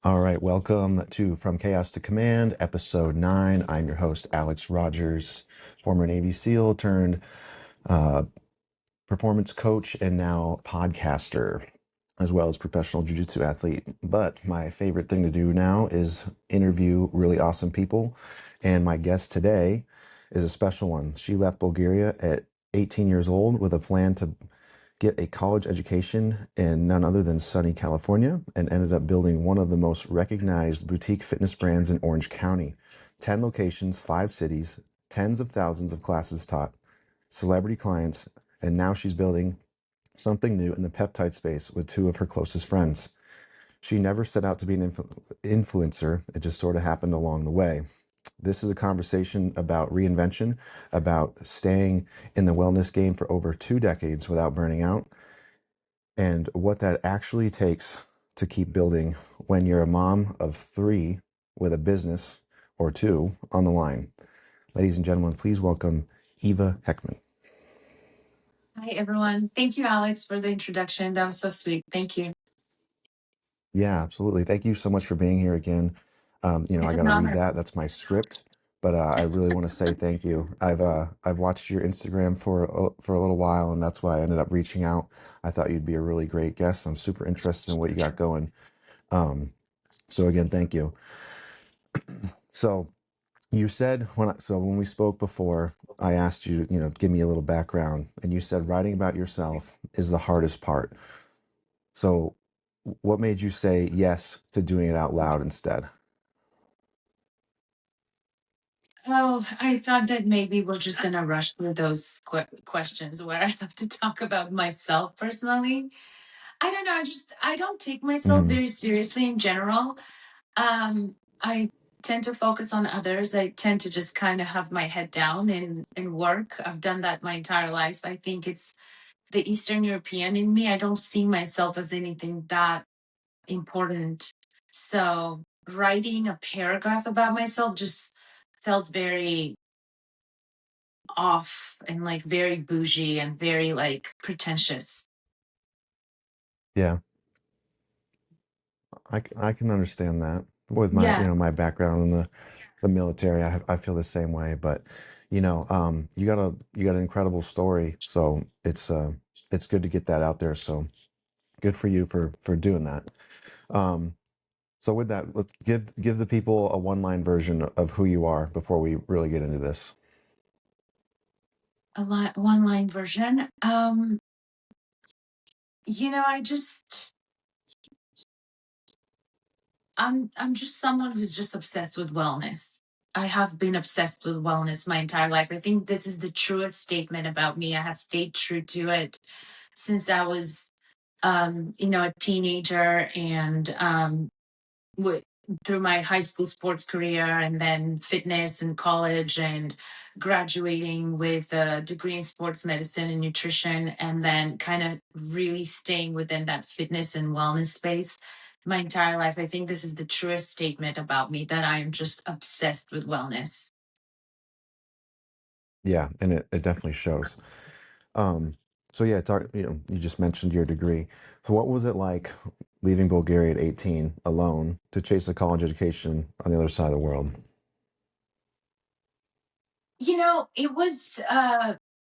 All right, welcome to From Chaos to Command, episode 9. I'm your host, Alex Rogers, former Navy SEAL turned uh, performance coach and now podcaster, as well as professional jiu-jitsu athlete. But my favorite thing to do now is interview really awesome people. And my guest today is a special one. She left Bulgaria at 18 years old with a plan to get a college education in none other than sunny California and ended up building one of the most recognized boutique fitness brands in Orange County. 10 locations, 5 cities, tens of thousands of classes taught, celebrity clients, and now she's building something new in the peptide space with 2 of her closest friends. She never set out to be an influencer, it just sort of happened along the way. This is a conversation about reinvention, about staying in the wellness game for over 2 decades without burning out, and what that actually takes to keep building when you're a mom of 3 with a business or 2 on the line. Ladies and gentlemen, please welcome Iva Heckmann. Hi, everyone. Thank you, Alex, for the introduction. That was so sweet. Thank you. Yeah, absolutely. Thank you so much for being here again. I It's got an to read honor. that. That's my script, but I really want to say thank you. I've watched your Instagram for a little while, and that's why I ended up reaching out. I thought you'd be a really great guest. I'm super interested in what you got going. So again, thank you. So you said when we spoke before, I asked you, give me a little background, and you said writing about yourself is the hardest part. So what made you say yes to doing it out loud instead? Oh, I thought that maybe we're just going to rush through those questions where I have to talk about myself personally. I don't know. I don't take myself Mhm. very seriously in general. I tend to focus on others. I tend to just kind of have my head down and work. I've done that my entire life. I think it's the Eastern European in me. I don't see myself as anything that important. So writing a paragraph about myself just felt very off and like very bougie and very like pretentious. Yeah, I can understand that. With my, Yeah. my background in the military, I feel the same way. But, you got an incredible story. So it's good to get that out there. So good for you for doing that. Um, so with that, let's give the people a one-line version of who you are before we really get into this. One line version. I just I'm just someone who's just obsessed with wellness. I have been obsessed with wellness my entire life. I think this is the truest statement about me. I have stayed true to it since I was a teenager and w- through my high school sports career and then fitness and college and graduating with a degree in sports medicine and nutrition and then kind of really staying within that fitness and wellness space my entire life. I think this is the truest statement about me that I am just obsessed with wellness. Yeah, and it definitely shows. Um, so yeah, you just mentioned your degree. So what was it like leaving Bulgaria at 18 alone to chase a college education on the other side of the world? It was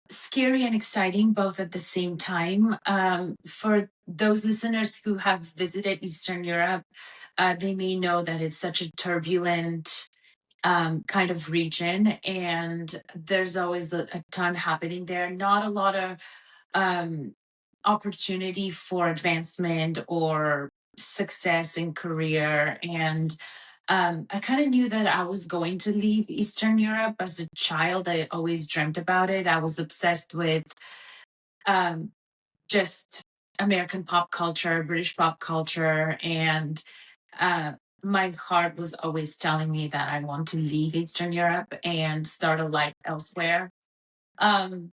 scary and exciting both at the same time. For those listeners who have visited Eastern Europe, they may know that it's such a turbulent kind of region, and there's always a ton happening there. Not a lot of um, opportunity for advancement or success in career. And I kind of knew that I was going to leave Eastern Europe as a child. I always dreamt about it. I was obsessed with um, just American pop culture, British pop culture, and uh, my heart was always telling me that I want to leave Eastern Europe and start a life elsewhere. Um,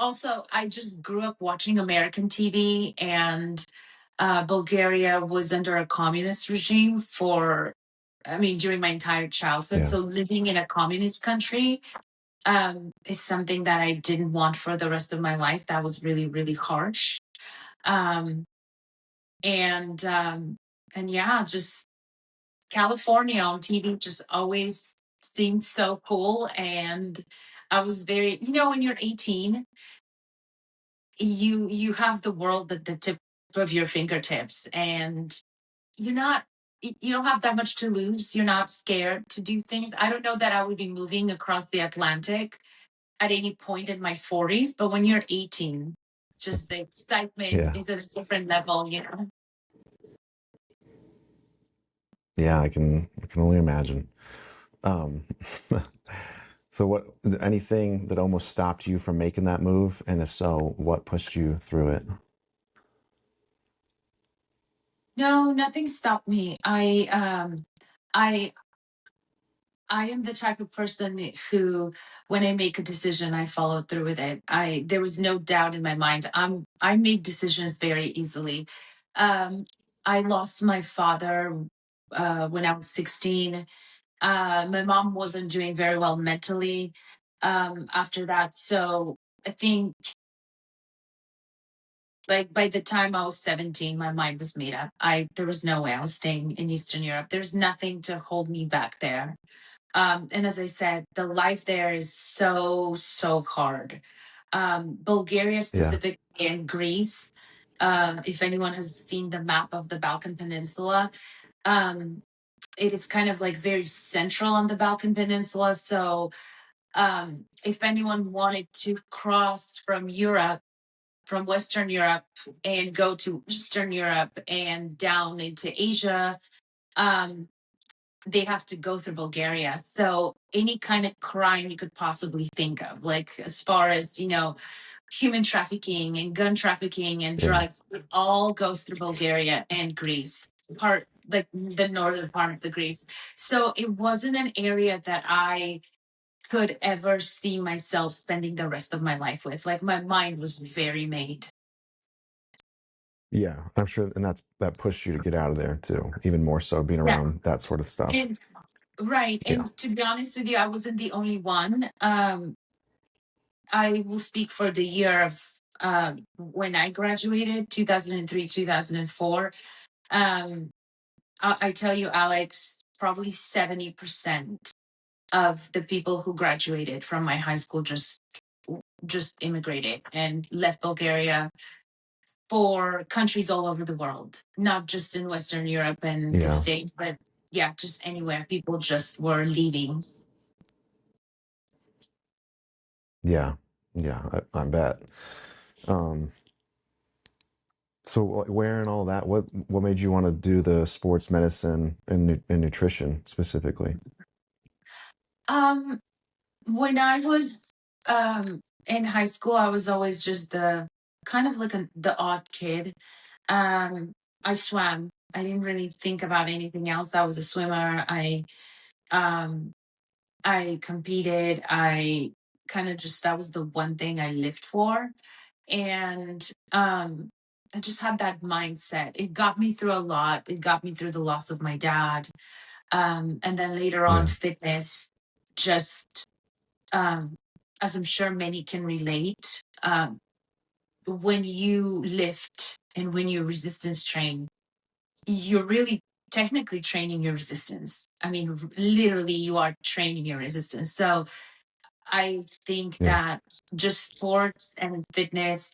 Also, I just grew up watching American TV, and Bulgaria was under a communist regime during my entire childhood. Yeah. So living in a communist country is something that I didn't want for the rest of my life. That was really, really harsh. Um, and yeah, just California on TV just always seemed so cool. And I was very, when you're 18, you have the world at the tip of your fingertips, and you're not you don't have that much to lose. You're not scared to do things. I don't know that I would be moving across the Atlantic at any point in my 40s, but when you're 18, just the excitement Yeah. is at a different level. Yeah, I can only imagine. Um, so anything that almost stopped you from making that move? And if so, what pushed you through it? No, nothing stopped me. I I am the type of person who, when I make a decision, I follow through with it. There was no doubt in my mind. I make decisions very easily. Um, I lost my father when I was 16. My mom wasn't doing very well mentally after that. So I think, like, by the time I was 17, my mind was made up. There was no way I was staying in Eastern Europe. There's nothing to hold me back there. And as I said, the life there is so, so hard. Bulgaria, Yeah. specifically, and Greece, if anyone has seen the map of the Balkan Peninsula, um, it is kind of like very central on the Balkan Peninsula. So if anyone wanted to cross from Europe, from Western Europe, and go to Eastern Europe and down into Asia, um, they have to go through Bulgaria. So any kind of crime you could possibly think of, like as far as, human trafficking and gun trafficking and Yeah. drugs, it all goes through Bulgaria and Greece, like the northern parts of Greece. So it wasn't an area that I could ever see myself spending the rest of my life with. Like, my mind was very made. Yeah, I'm sure, and that pushed you to get out of there too, even more so being Yeah. around that sort of stuff. And right. Yeah. And to be honest with you, I wasn't the only one. I will speak for the year of when I graduated, 2003, 2004. I tell you, Alex, probably 70% of the people who graduated from my high school just immigrated and left Bulgaria for countries all over the world, not just in Western Europe and the Yeah. States, but yeah, just anywhere. People just were leaving. Yeah. Yeah. I bet. Um, so where and all that, what made you want to do the sports medicine and nutrition specifically? Um, when I was in high school, I was always just the kind of like the odd kid. Um, I swam. I didn't really think about anything else. I was a swimmer. Um I competed. I kind of just that was the one thing I lived for. And I just had that mindset. It got me through a lot. It got me through the loss of my dad. And then later on, Yeah. fitness, just um, as I'm sure many can relate, when you lift and when you resistance train, you're really technically training your resistance. I mean, literally, you are training your resistance. So I think Yeah. that just sports and fitness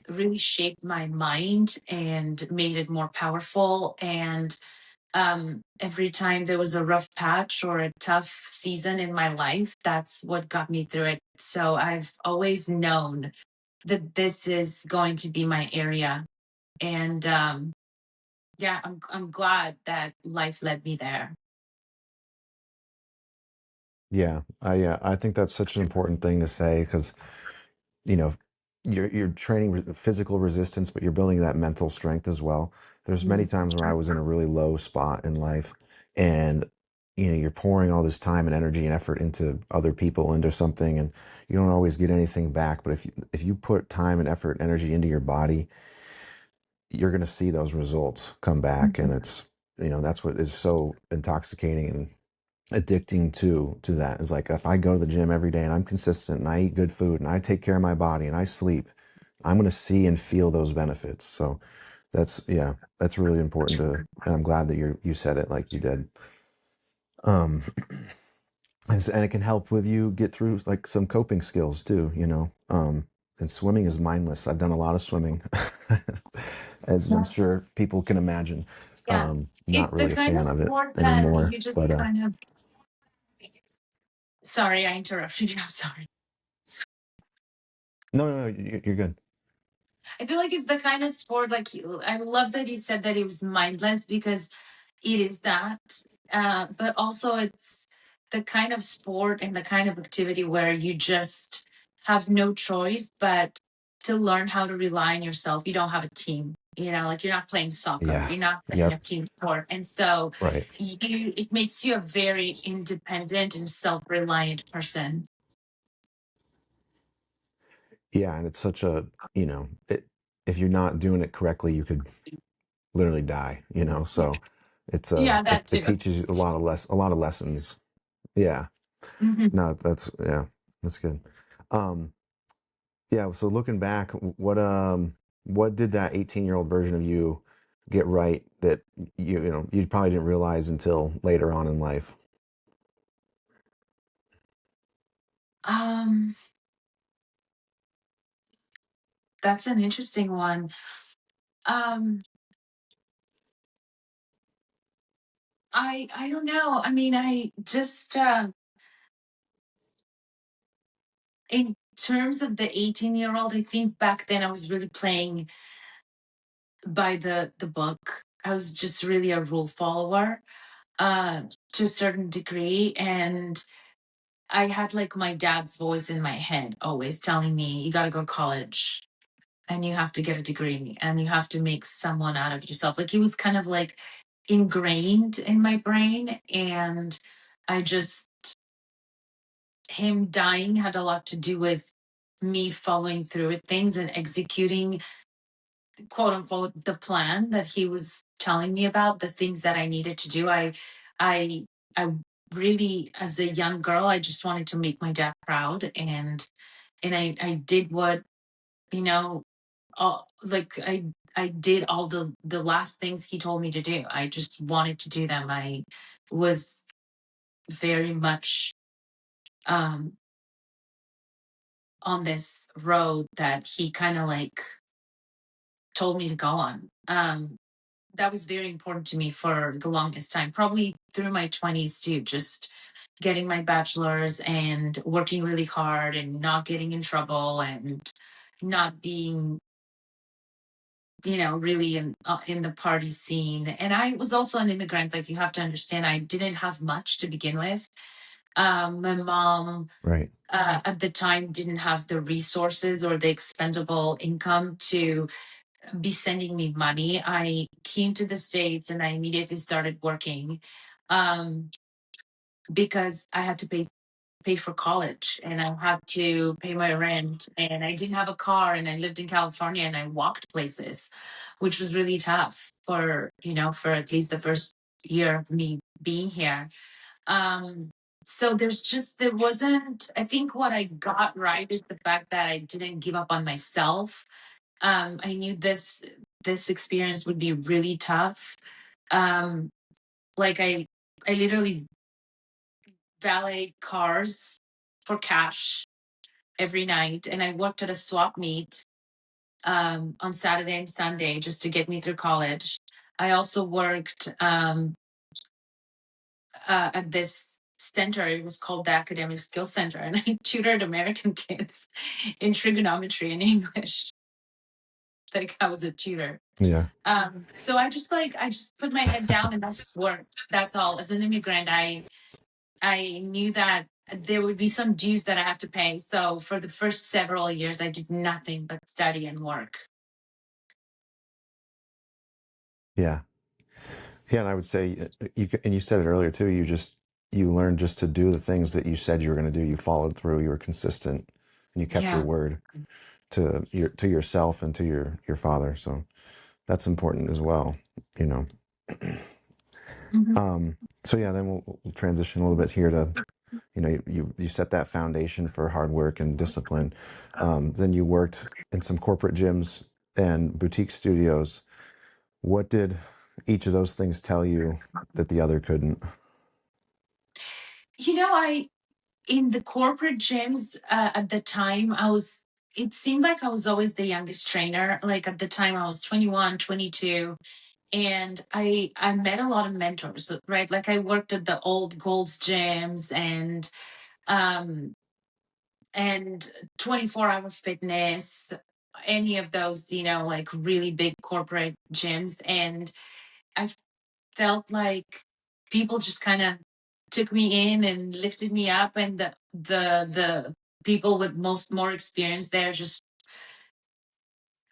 really shaped my mind and made it more powerful. And every time there was a rough patch or a tough season in my life, that's what got me through it. So I've always known that this is going to be my area. And yeah, I'm glad that life led me there. Yeah. I think that's such an important thing to say because, you know, you're training physical resistance, but you're building that mental strength as well. There's many Mhm. times where I was in a really low spot in life, and you're pouring all this time and energy and effort into other people, into something, and you don't always get anything back. But if you put time and effort and energy into your body, you're going to see those results come back, and it's that's what is so intoxicating and addicting to that is like if I go to the gym every day and I'm consistent and I eat good food and I take care of my body and I sleep, I'm going to see and feel those benefits. So that's really important to, and I'm glad that you said it like you did. Um, and it can help with you get through like some coping skills too, you know. And swimming is mindless. I've done a lot of swimming, as I'm sure people can imagine. Yeah. Not It's the really a kind of fan of it sport that anymore, you just but kind of, sorry, I interrupted you. I'm sorry. no, you're good. I feel like it's the kind of sport, like, I love that you said that it was mindless because it is that. But also, it's the kind of sport and the kind of activity where you just have no choice but to learn how to rely on yourself. You don't have a team, like you're not playing soccer, Yeah. you're not playing a Yep. team sport. And so Right. it makes you a very independent and self reliant person. Yeah, and it's such a, if you're not doing it correctly, you could literally die, so Yeah, that it too. teaches you a lot of lessons. Yeah. Mhm. No, that's good. Um, yeah, so looking back, what did that 18-year-old version of you get right that you probably didn't realize until later on in life? Um, that's an interesting one. Um, I don't know. I mean, I just in terms of the 18-year-old, I think back then I was really playing by the book. I was just really a rule follower uh to a certain degree, and I had like my dad's voice in my head always telling me you got to go to college and you have to get a degree and you have to make someone out of yourself. Like it was kind of like ingrained in my brain, and I just him dying had a lot to do with me following through with things and executing, quote unquote, the plan that he was telling me about, the things that I needed to do. I I really, as a young girl, I just wanted to make my dad proud, and I did what, you know like I did all the last things he told me to do. I just wanted to do them. I was very much um on this road that he kind of like told me to go on. That was very important to me for the longest time, probably through my 20s too, just getting my bachelor's and working really hard and not getting in trouble and not being, really in the party scene. And I was also an immigrant. Like, you have to understand, I didn't have much to begin with. My mom Right. at the time didn't have the resources or the expendable income to be sending me money. I came to the States and I immediately started working, um, because I had to pay for college and I had to pay my rent, and I didn't have a car, and I lived in California and I walked places, which was really tough for at least the first year of me being here. Um, so there wasn't, I think what I got right is the fact that I didn't give up on myself. I knew this experience would be really tough. Um, like I literally valet cars for cash every night, and I worked at a swap meet on Saturday and Sunday just to get me through college. I also worked at this center. It was called the Academic Skills Center, and I tutored American kids in trigonometry and English. Like, I was a tutor. Yeah. So I just put my head down and I just worked. That's all. As an immigrant, I knew that there would be some dues that I have to pay. So for the first several years, I did nothing but study and work. Yeah. Yeah, and I would say and you said it earlier too. You learned just to do the things that you said you were going to do. You followed through. You were consistent, and you kept your Yeah. word to yourself and to your father. So that's important as well. You know. Mhm. So yeah, then we'll transition a little bit here to, you set that foundation for hard work and discipline. Then you worked in some corporate gyms and boutique studios. What did each of those things tell you that the other couldn't? I in the corporate gyms at the time, it seemed like I was always the youngest trainer. Like at the time I was 21, 22, and I met a lot of mentors, right? Like I worked at the old Gold's gyms um and 24-hour fitness, any of those, like really big corporate gyms. And I felt like people just kind of took me in and lifted me up, and the people with more experience there just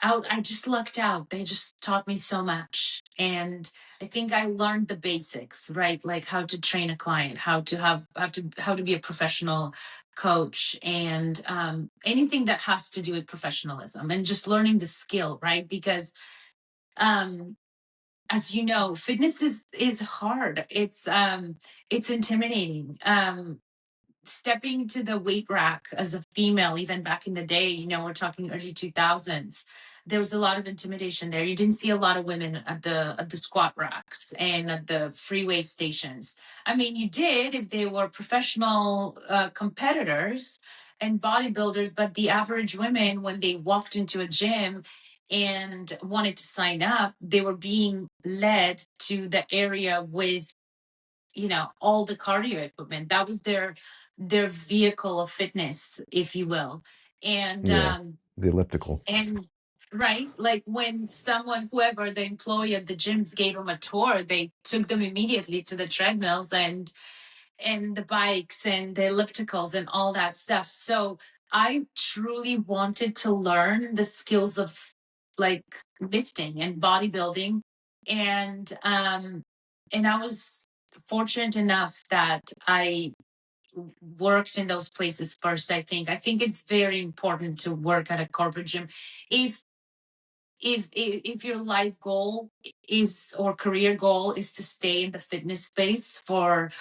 I just lucked out. They just taught me so much. And I think I learned the basics, right? Like how to train a client, how to be a professional coach, and anything that has to do with professionalism, and just learning the skill, right? Because um as you know, fitness is hard. It's intimidating. Stepping to the weight rack as a female, even back in the day, we're talking early 2000s, there was a lot of intimidation there. You didn't see a lot of women at the squat racks and at the free weight stations. I mean, you did if they were professional competitors and bodybuilders, but the average women, when they walked into a gym and wanted to sign up, they were being led to the area with all the cardio equipment. That was their vehicle of fitness, if you will. and Yeah, um the elliptical. and right, like when whoever the employee at the gyms gave them a tour, they took them immediately to the treadmills and the bikes and the ellipticals and all that stuff. So I truly wanted to learn the skills of like lifting and bodybuilding. And I was fortunate enough that I worked in those places first. I think it's very important to work at a corporate gym. If if if your life goal is, or career goal is, to stay in the fitness space for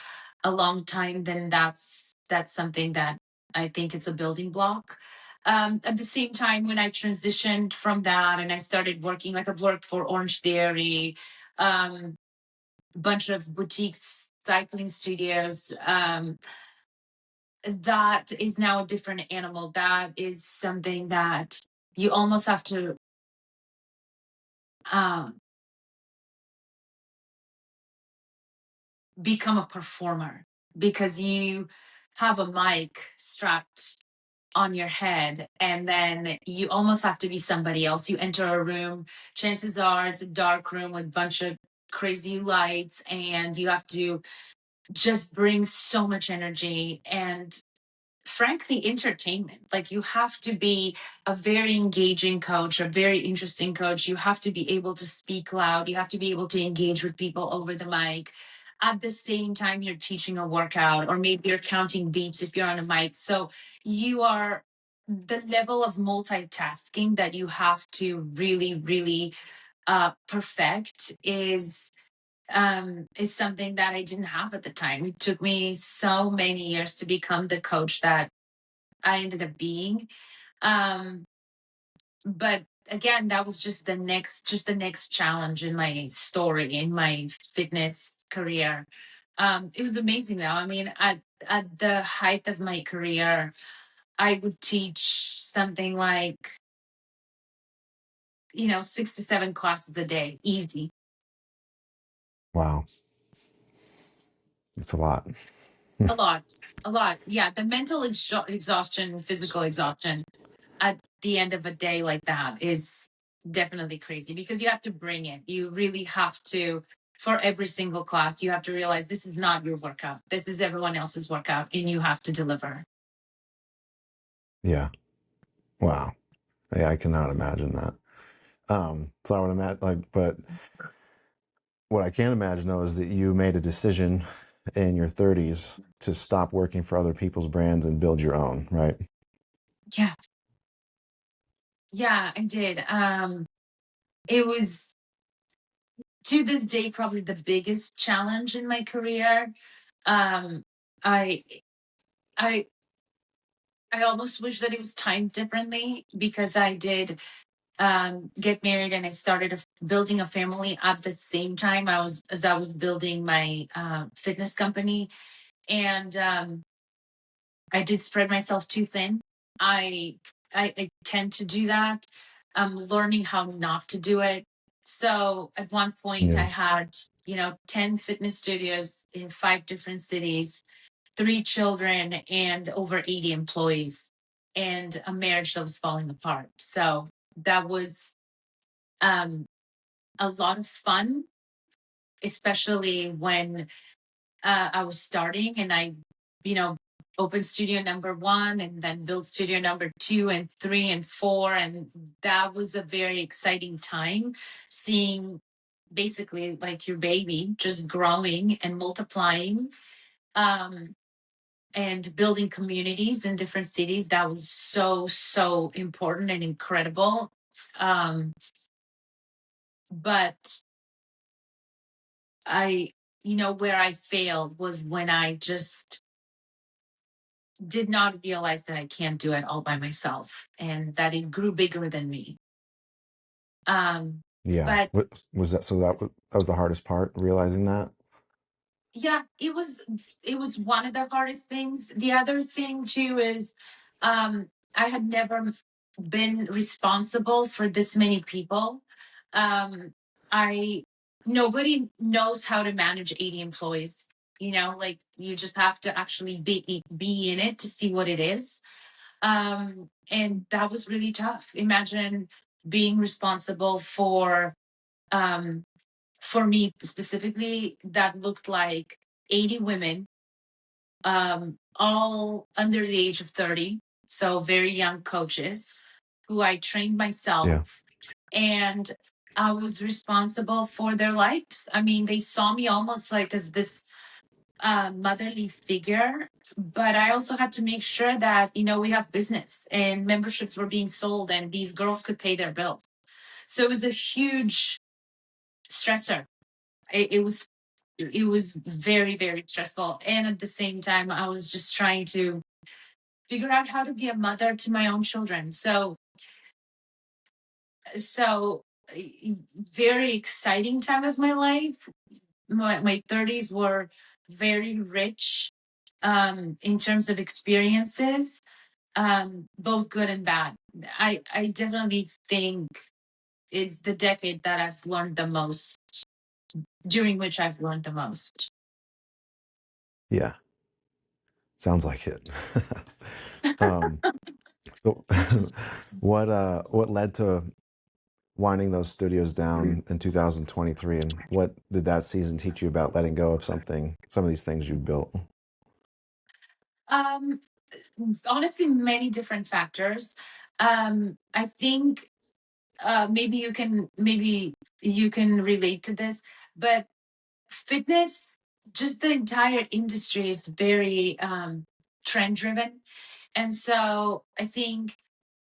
a long time, then that's something that I think it's a building block. At the same time, when I transitioned from that and I started working, like I've worked for Orange Theory, um, a bunch of boutiques, cycling studios, that is now a different animal. That is something that you almost have to um, become a performer, because you have a mic strapped on your head, and then you almost have to be somebody else. You enter a room, chances are it's a dark room with a bunch of crazy lights, and you have to just bring so much energy and, frankly, entertainment. Like, you have to be a very engaging coach, a very interesting coach. You have to be able to speak loud. You have to be able to engage with people over the mic. At the same time, you're teaching a workout, or maybe you're counting beats if you're on a mic. So you are the level of multitasking that you have to really, really perfect is something that I didn't have at the time. It took me so many years to become the coach that I ended up being. Um, but again, that was just the next challenge in my story, in my fitness career. It was amazing though. I mean, at the height of my career, I would teach something like, 6 to 7 classes a day, easy. Wow, it's a lot. A lot, a lot. Yeah, the mental exhaustion, physical exhaustion at the end of a day like that is definitely crazy, because you have to bring it. You really have to, for every single class, you have to realize this is not your workout. This is everyone else's workout, and you have to deliver. Yeah. Wow. Yeah, I cannot imagine that. So I would imagine, like, but what I can imagine though is that you made a decision in your 30s to stop working for other people's brands and build your own, right? Yeah, yeah, I did. It was, to this day, probably the biggest challenge in my career. Um, I, I, I almost wish that it was timed differently, because I did get married, and I started building a family at the same time I was building my fitness company. And I did spread myself too thin. I, I tend to do that. I'm learning how not to do it. So at one point I Yeah. had, 10 fitness studios in 5 different cities, 3 children, and over 80 employees, and a marriage that was falling apart. So that was um, a lot of fun, especially when I was starting, and I, you know, opened studio number 1 and then built studio number 2 and 3 and 4. And that was a very exciting time, seeing basically like your baby just growing and multiplying, um, and building communities in different cities. That was so, so important and incredible. Um, but where I failed was when I just did not realize that I can't do it all by myself and that it grew bigger than me. Um, Yeah. but What was that? So that was the hardest part, realizing that. yeah, it was one of the hardest things. The other thing too is I had never been responsible for this many people. I Nobody knows how to manage 80 employees. Like, you just have to actually be in it to see what it is. And that was really tough. Imagine being responsible um for me specifically, that looked like 80 women, all under the age of 30, so very young coaches who I trained Yeah. myself, and I was responsible for their lives. I mean, they saw me almost like as this motherly figure, but I also had to make sure that, we have business and memberships were being sold and these girls could pay their bills. So it was a huge stressor. It was very, very stressful. And at the same time, I was just trying to figure out how to be a mother to my own children. So very exciting time of my life. My 30s were very rich, in terms of experiences, both good and bad. I definitely think it's the decade that I've learned the most, during which I've learned the most. Yeah. Sounds like it. um, so what led to winding those studios down in 2023, and what did that season teach you about letting go of some of these things you built? Um, Honestly, many different factors. I think maybe you can relate to this, but fitness, just the entire industry is very trend driven. And so I think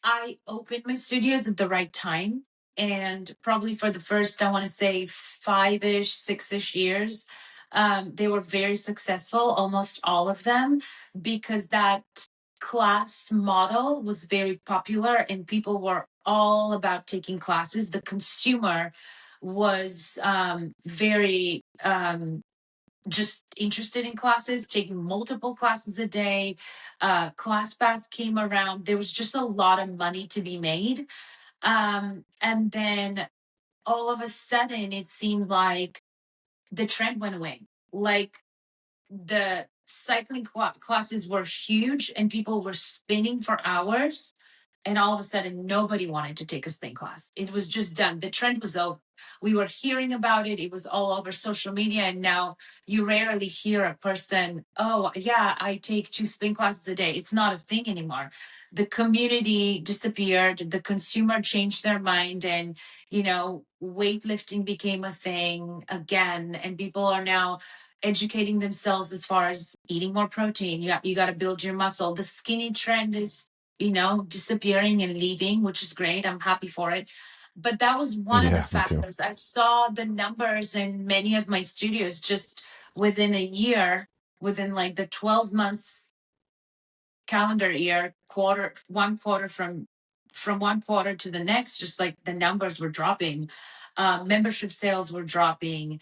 I opened my studios at the right time. And probably for the first, I want to say 5-ish, 6-ish years, they were very successful, almost all of them, because that class model was very popular and people were all about taking classes. The consumer was very just interested in classes, taking multiple classes a day. ClassPass came around. There was just a lot of money to be made. And then all of a sudden, it seemed like the trend went away. Like, the cycling classes were huge and people were spinning for hours. And all of a sudden, nobody wanted to take a spin class. It was just done. The trend was over. We were hearing about it. It was all over social media. And now you rarely hear a person, oh, yeah, I take 2 spin classes a day. It's not a thing anymore. The community disappeared. The consumer changed their mind. And, weightlifting became a thing again. And people are now educating themselves as far as eating more protein. You got to build your muscle. The skinny trend is, disappearing and leaving, which is great. I'm happy for it. But that was one of the Yeah, me too. factors. I saw the numbers in many of my studios just within a year, within like the 12 months calendar year, one quarter from one quarter to the next, just like the numbers were dropping, membership sales were dropping,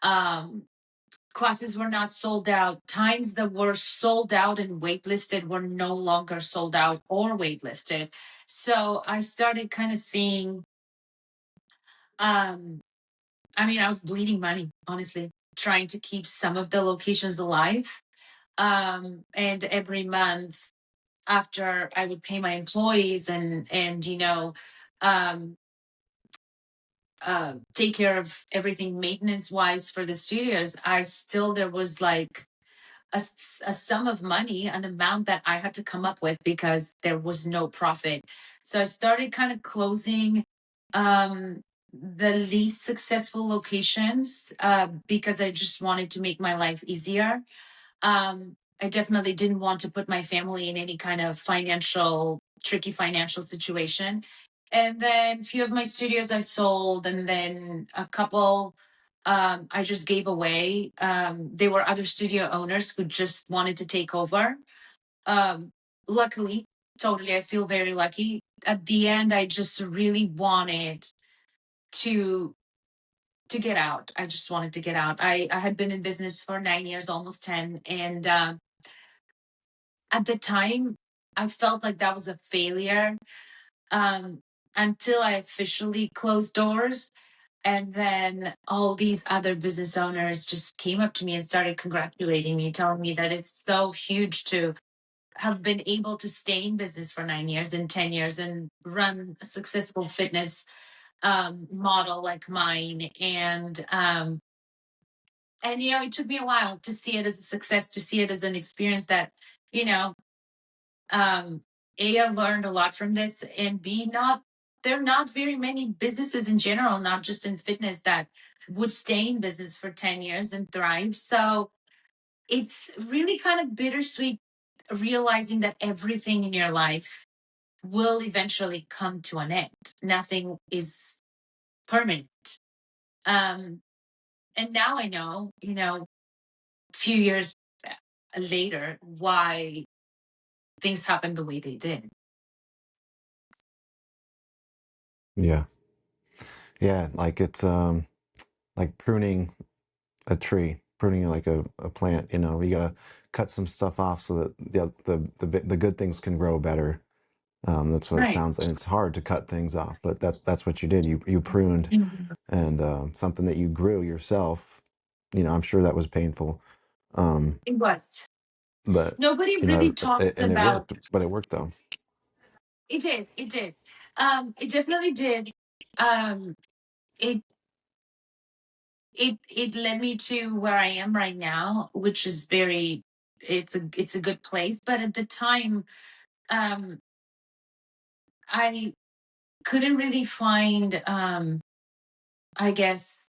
um, classes were not sold out. Times that were sold out and waitlisted were no longer sold out or waitlisted. So I started kind of seeing, um, I mean, I was bleeding money, honestly, trying to keep some of the locations alive. And every month after I would pay my employees and um, take care of everything maintenance wise for the studios, I still, there was like a sum of money, an amount that I had to come up with because there was no profit. So I started kind of closing um, the least successful locations because I just wanted to make my life easier. I definitely didn't want to put my family in any kind of tricky financial situation. And then a few of my studios I sold, and then a couple I just gave away. There were other studio owners who just wanted to take over. Um, Luckily, totally, I feel very lucky. At the end, I just really wanted to get out. I just wanted to get out. I had been in business for 9 years, almost 10, and at the time, I felt like that was a failure um, until I officially closed doors. And then all these other business owners just came up to me and started congratulating me, telling me that it's so huge to have been able to stay in business for 9 years and 10 years and run a successful fitness model like mine. And it took me a while to see it as a success, to see it as an experience that, you know, um, A, I learned a lot from this, and B, there are not very many businesses in general, not just in fitness, that would stay in business for 10 years and thrive. So it's really kind of bittersweet realizing that everything in your life will eventually come to an end. Nothing is permanent. Um, and now I know, a few years later, why things happened the way they did. Yeah. Yeah. Like it's like pruning a tree, pruning like a plant, you gotta cut some stuff off so that the good things can grow better. That's what it Right. sounds, and it's hard to cut things off, but that's what you did. You pruned, Mhm. and something that you grew yourself. I'm sure that was painful. Um, It was. but Nobody really talks and it about. worked, but it worked though. It did. It did. It definitely did. Um, it it led me to where I am right now, which is very. It's a good place, but at the time, um, I couldn't really find. I guess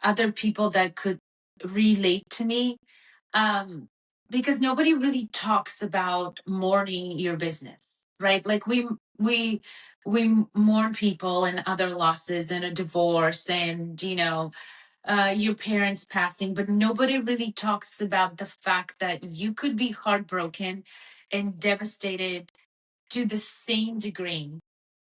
other people that could relate to me, um, because nobody really talks about mourning your business, right? Like we mourn people and other losses and a divorce and your parents passing, but nobody really talks about the fact that you could be heartbroken and devastated to the same degree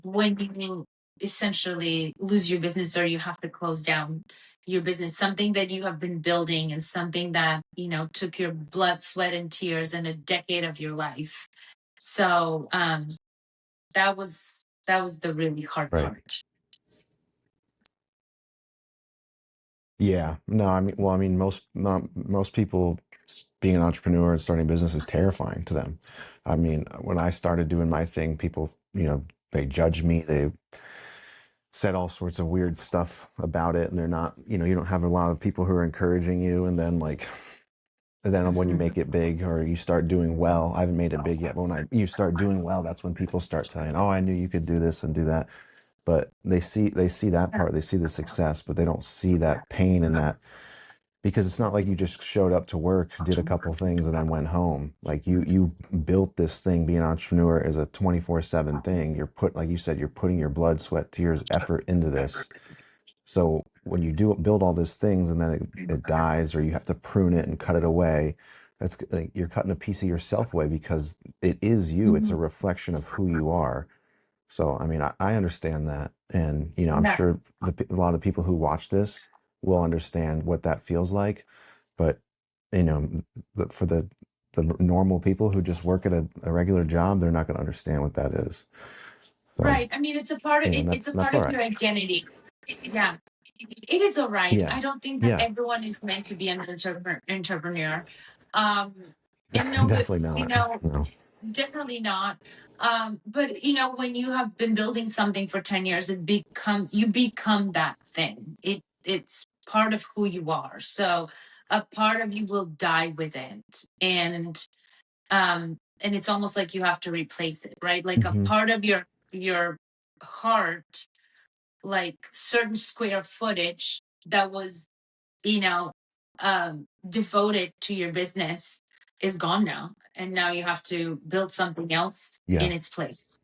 when you essentially lose your business or you have to close down your business, something that you have been building and something that took your blood, sweat, and tears and a decade of your life. So that was the really hard Right. part. Yeah. No, most people being an entrepreneur and starting a business is terrifying to them. I mean, when I started doing my thing, people, they judge me. They said all sorts of weird stuff about it, and they're not, you don't have a lot of people who are encouraging you. And then when you Mhm. make it big or you start doing well, I haven't made it big yet, but you start doing well, that's when people start telling, oh, I knew you could do this and do that. But they see that part, they see the success, but they don't see that pain and that, because it's not like you just showed up to work, did a couple things, and then went home. Like you built this thing. Being an entrepreneur is a 24/7 thing. Like you said, you're putting your blood, sweat, tears, effort into this. So when you do build all these things and then it dies, or you have to prune it and cut it away, That's like you're cutting a piece of yourself away because it is you. It's a Mhm. reflection of who you are. So, I mean, I understand that. And, I'm Yeah. sure a lot of people who watch this will understand what that feels like. But, you know, for the normal people who just work at a regular job, they're not going to understand what that is. So, Right. I mean, it's a part of it, it's a that's part all of right. your identity. Yeah. It is all right. Yeah. I don't think that Yeah. everyone is meant to be an entrepreneur. Um, and no, but Definitely you not. know, No. definitely not. But when you have been building something for 10 years, you become that thing. It's part of who you are. So a part of you will die with it. And it's almost like you have to replace it, right? Like a Hmm. part of your heart, like certain square footage that was you know devoted to your business is gone now, and now you have to build something else Yeah. in its place.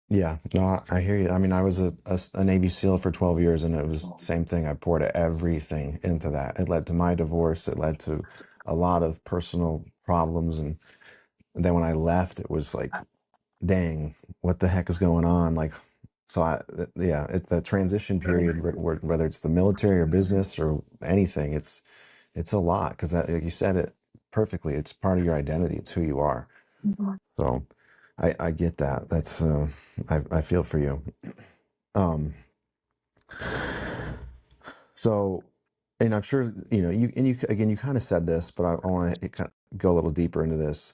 Yeah, no, I hear you. I mean, I was a Navy SEAL for 12 years, and it was same thing. I poured everything into that. It led to my divorce. It led to a lot of personal problems, and then when I left, it was like, dang, what the heck is going on? Like, so yeah, the transition period, whether it's the military or business or anything, it's a lot because like you said it perfectly. It's part of your identity. It's who you are. Mhm. So, I get that. That's I feel for you. Um, so, and I'm sure you again, you kind of said this, but I want to go a little deeper into this.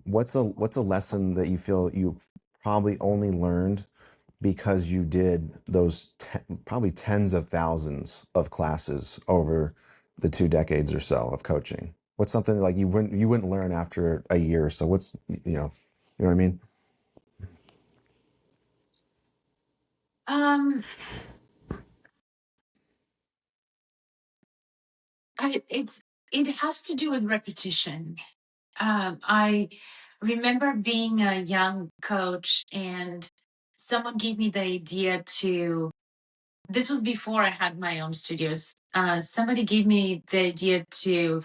What's a lesson that you feel you probably only learned because you did those probably tens of thousands of classes over the 2 decades or so of coaching? What's something like you wouldn't learn after a year or so? You know what I mean? um it has to do with repetition. I remember being a young coach, and someone gave me the idea to this was before I had my own studios. Somebody gave me the idea to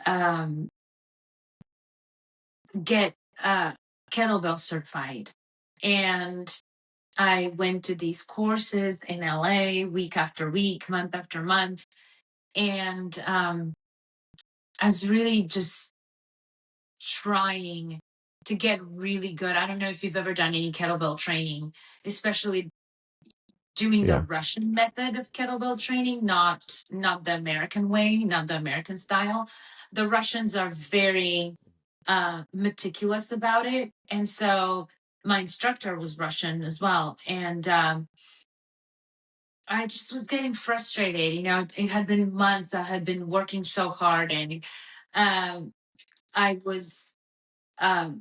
um, get kettlebell certified. And I went to these courses in LA week after week, month after month. And I was really just trying to get really good. I don't know if you've ever done any kettlebell training, especially doing the Yeah. Russian method of kettlebell training, not the American way, not the American style. The Russians are very meticulous about it, and so my instructor was Russian as well, and I just was getting frustrated. It had been months. I had been working so hard, and um, I was um,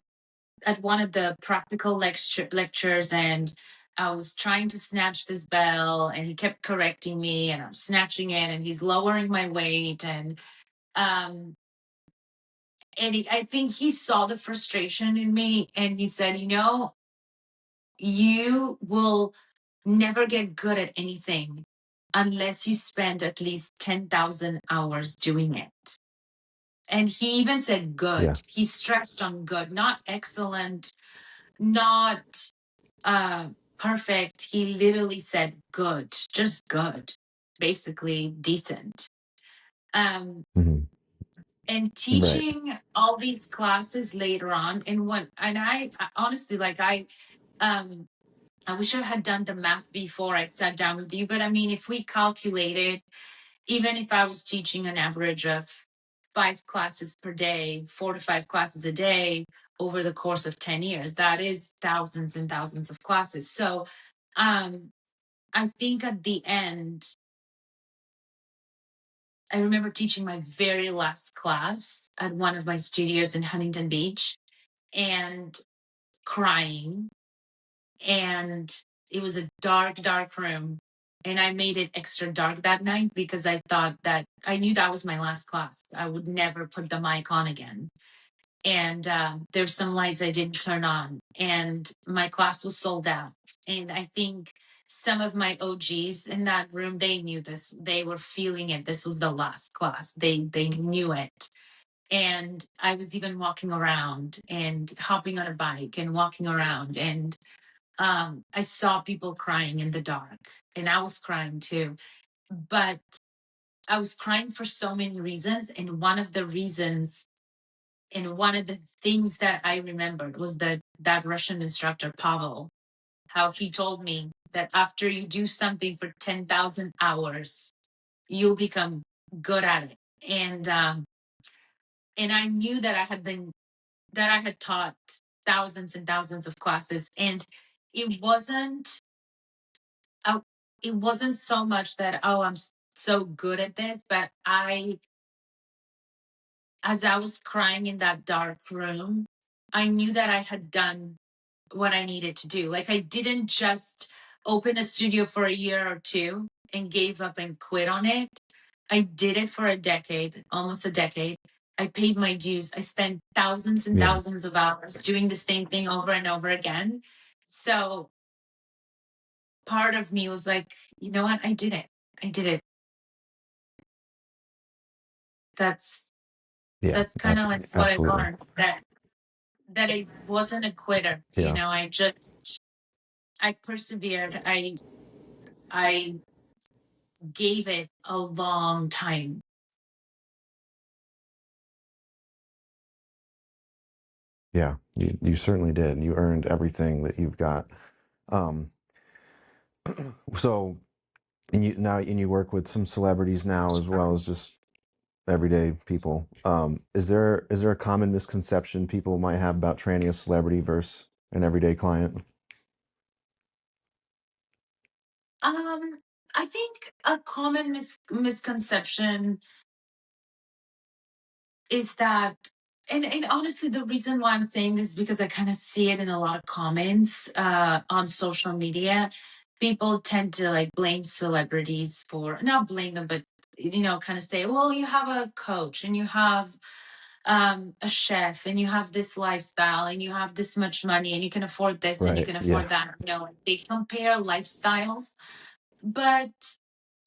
at one of the practical lectures, and I was trying to snatch this bell, and he kept correcting me, and I'm snatching it, and he's lowering my weight, um I think he saw the frustration in me, and he said, you will never get good at anything unless you spend at least 10,000 hours doing it. And he even said Yeah. good. He stressed on good, not excellent, not uh, perfect. He literally said good, just good, basically decent. Um, Hmm. and Right. teaching all these classes later on, and I honestly, like, um, I wish I had done the math before I sat down with you, but I mean, if we calculated, even if I was teaching an average of 5 classes per day, 4 to 5 classes a day over the course of 10 years, that is thousands and thousands of classes. So um, I think at the end, I remember teaching my very last class at one of my studios in Huntington Beach and crying. And it was a dark, dark room. And I made it extra dark that night because I thought that I knew that was my last class. I would never put the mic on again. And there's some lights I didn't turn on, and my class was sold out. And I think some of my OGs in that room, they knew this. They were feeling it. This was the last class. They knew it. And I was even walking around and hopping on a bike and walking around, and I saw people crying in the dark, and I was crying too. But I was crying for so many reasons, and one of the reasons and one of the things that I remembered was that Russian instructor Pavel, how he told me that after you do something for 10,000 hours, you'll become good at it. And I knew that I had taught thousands and thousands of classes, and it wasn't uh, it wasn't so much that, oh, I'm so good at this, but as I was crying in that dark room, I knew that I had done what I needed to do. Like, I didn't just open a studio for a year or two and gave up and quit on it. I did it for a decade, almost a decade. I paid my dues. I spent thousands and Yeah. thousands of hours doing the same thing over and over again. So part of me was like, you know what? I did it. I did it. That's Yeah. that's kind of like what I Absolutely. learned, that I wasn't a quitter. Yeah. I persevered. I gave it a long time. Yeah. You certainly did. You earned everything that you've got. Um, so, and you work with some celebrities now as well as just everyday people. Is there a common misconception people might have about training a celebrity versus an everyday client? Um, I think a common misconception is that, and honestly, the reason why I'm saying this is because I kind of see it in a lot of comments on social media. People tend to like blame celebrities for, not blame them, but kind of say, well, you have a coach and you have a chef and you have this lifestyle and you have this much money and you can afford this and you Right. can Yeah. afford that. Like, they compare lifestyles. But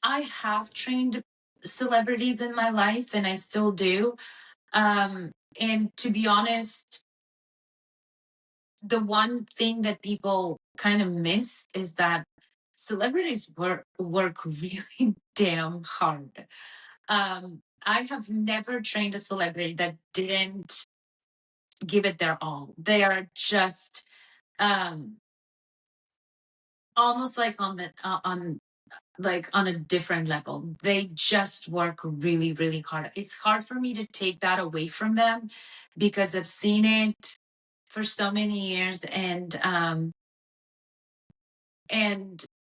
I have trained celebrities in my life and I still do. And to be honest, the one thing that people kind of miss is that celebrities work really damn hard. I have never trained a celebrity that didn't give it their all. They are just um almost like on a different level. They just work really, really hard. It's hard for me to take that away from them because I've seen it for so many years, and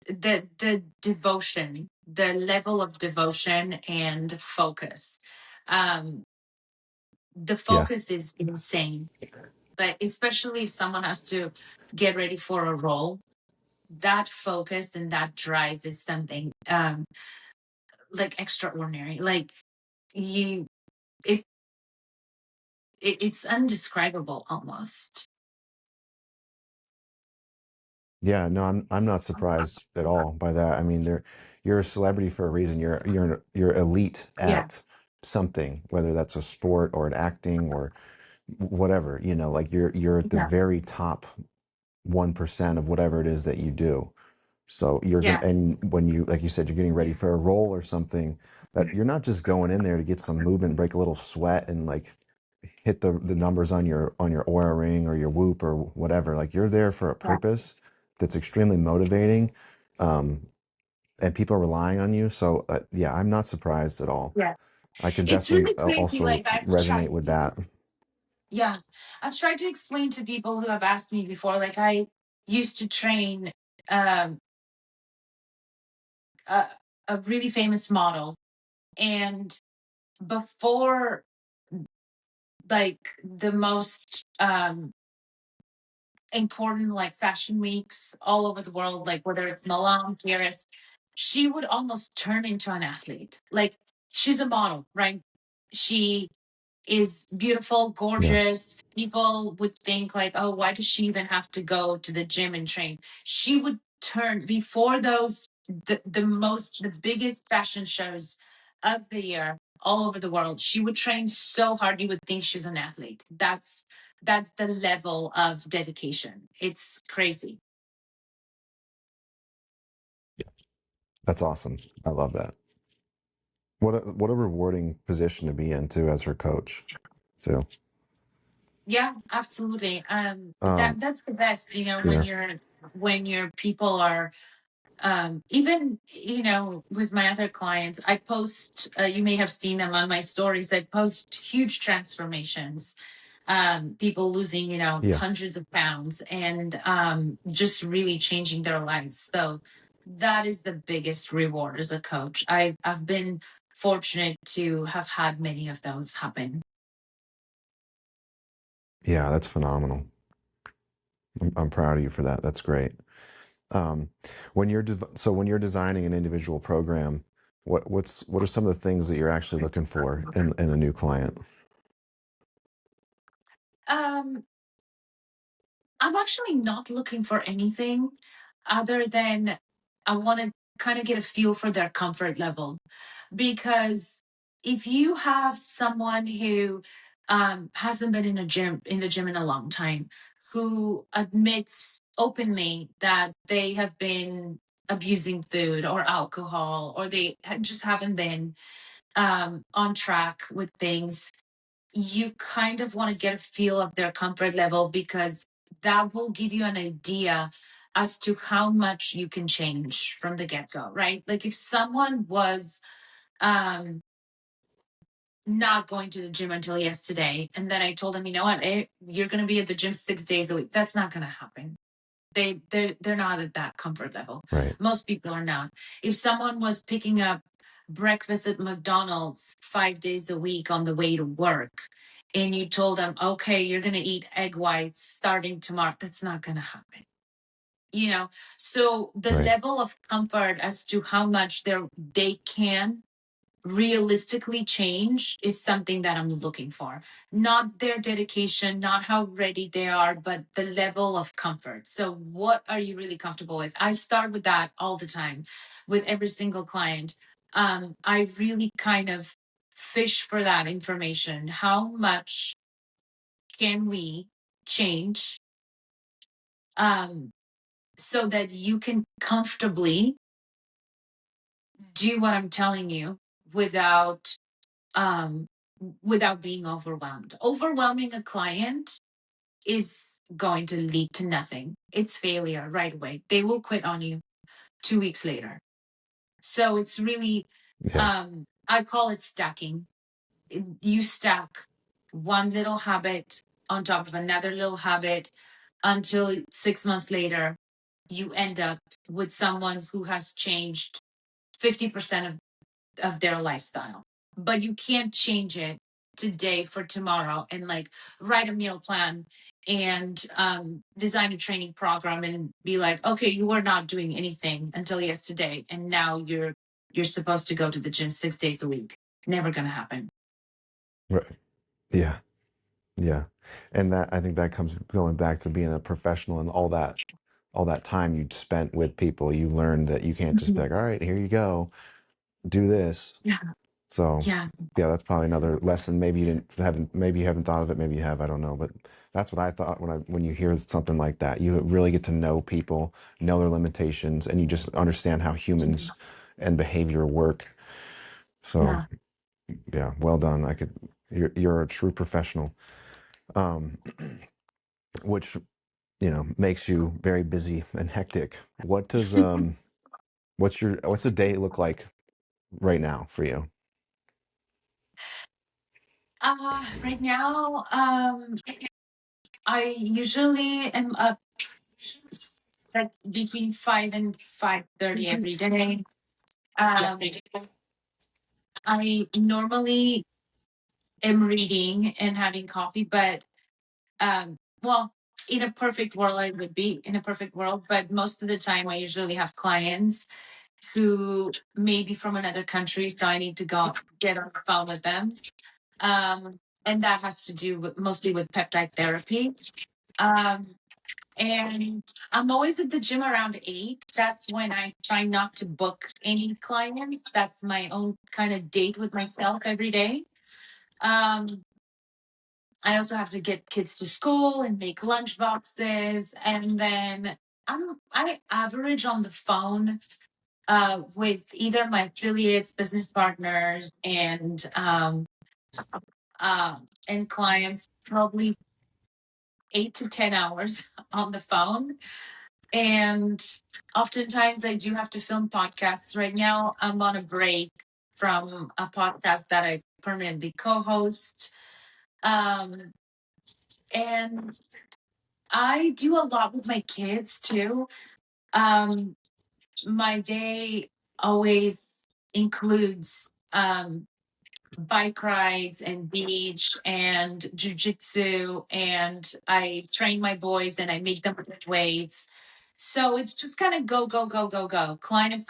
the devotion, the level of devotion and focus. Um, the Yeah. focus is insane, but especially if someone has to get ready for a role, that focus and that drive is something like extraordinary. Like, you it, it's undescribable almost. Yeah, no, I'm not surprised at all by that. I mean, you're a celebrity for a reason. You're elite Yeah, at something, whether that's a sport or an acting or whatever, like you're at the yeah, very top 1% of whatever it is that you do. So you're gonna, yeah, and when you, like you said, you're getting ready for a role or something, that you're not just going in there to get some movement, break a little sweat, and like hit the numbers on your Aura ring or your Whoop or whatever. Like, you're there for a yeah, purpose that's extremely motivating, um, and people are relying on you. So yeah, I'm not surprised at all. yeah. I can It's definitely really crazy. also Like, I've resonate tried. with that. Yeah, I've tried to explain to people who have asked me before. Like, I used to train um, a, a really famous model, and before, like, the most important like fashion weeks all over the world, like whether it's Milan, Paris, she would almost turn into an athlete. Like, she's a model, right? She is beautiful, Yeah. gorgeous. People would think like, oh, why does she even have to go to the gym and train? She would turn before the biggest fashion shows of the year all over the world. She would train so hard you would think she's an athlete. That's the level of dedication. It's crazy. That's awesome. I love that. What a rewarding position to be in too as her coach. So Yeah, absolutely. um That's the best, yeah. when your people are, even, with my other clients, I post, you may have seen them on my stories. I post huge transformations, people losing, Yeah. hundreds of pounds, and just really changing their lives. So that is the biggest reward as a coach. I've been fortunate to have had many of those happen. Yeah, that's phenomenal. I'm proud of you for that. That's great. Um, when you're designing an individual program, what are some of the things that you're actually looking for in a new client? Um, I'm actually not looking for anything other than I want to kind of get a feel for their comfort level. Because if you have someone who hasn't been in the gym in a long time, who admits openly that they have been abusing food or alcohol, or they just haven't been on track with things, you kind of want to get a feel of their comfort level, because that will give you an idea as to how much you can change from the get-go, right? Like if someone was um not going to the gym until yesterday, and then I told them, you know what, you're going to be at the gym 6 days a week, that's not going to happen. They're not at that comfort level. Right. Most people are not. If someone was picking up breakfast at McDonald's 5 days a week on the way to work, and you told them, okay, you're going to eat egg whites starting tomorrow, that's not going to happen. So the Right. level of comfort as to how much they can realistically change is something that I'm looking for. Not their dedication, not how ready they are, but the level of comfort. So, what are you really comfortable with? I start with that all the time with every single client. I really kind of fish for that information. How much can we change, um, so that you can comfortably do what I'm telling you without um, without being overwhelmed. Overwhelming a client is going to lead to nothing. It's failure right away. They will quit on you 2 weeks later. So it's really, Yeah. I call it stacking. You stack one little habit on top of another little habit until 6 months later, you end up with someone who has changed 50% of their lifestyle. But you can't change it today for tomorrow, and like write a meal plan and design a training program and be like, okay, you were not doing anything until yesterday, and now you're supposed to go to the gym 6 days a week. Never gonna happen. Right. Yeah. Yeah. And that, I think that comes going back to being a professional and all that time you'd spent with people, you learned that you can't just be Mhm. like, all right, here you go, do this. Yeah, So yeah, yeah, that's probably another lesson. Maybe you haven't thought of it, maybe you have, I don't know. But that's what I thought when you hear something like that. You really get to know people, know their limitations, and you just understand how humans and behavior work. So yeah. yeah, well done. You're a true professional. Um, which makes you very busy and hectic. What's a day look like right now for you? Right now, I usually am up like between 5 and 5:30 every day. Um, I normally am reading and having coffee, but well, in a perfect world, I would be in a perfect world, but most of the time, I usually have clients who may be from another country, so I need to go get on the phone with them. Um, and that has to do mostly with peptide therapy. Um, And I'm always at the gym around 8. That's when I try not to book any clients. That's my own kind of date with myself every day. I also have to get kids to school and make lunch boxes. And then I average on the phone with either my affiliates, business partners, and clients, probably 8 to 10 hours on the phone. And oftentimes I do have to film podcasts. Right now, I'm on a break from a podcast that I permanently co-host. Um, and I do a lot with my kids too. My day always includes bike rides and beach and jujitsu, and I train my boys and I make them lift weights. So it's just kind of go, go, go, go, go. Clients,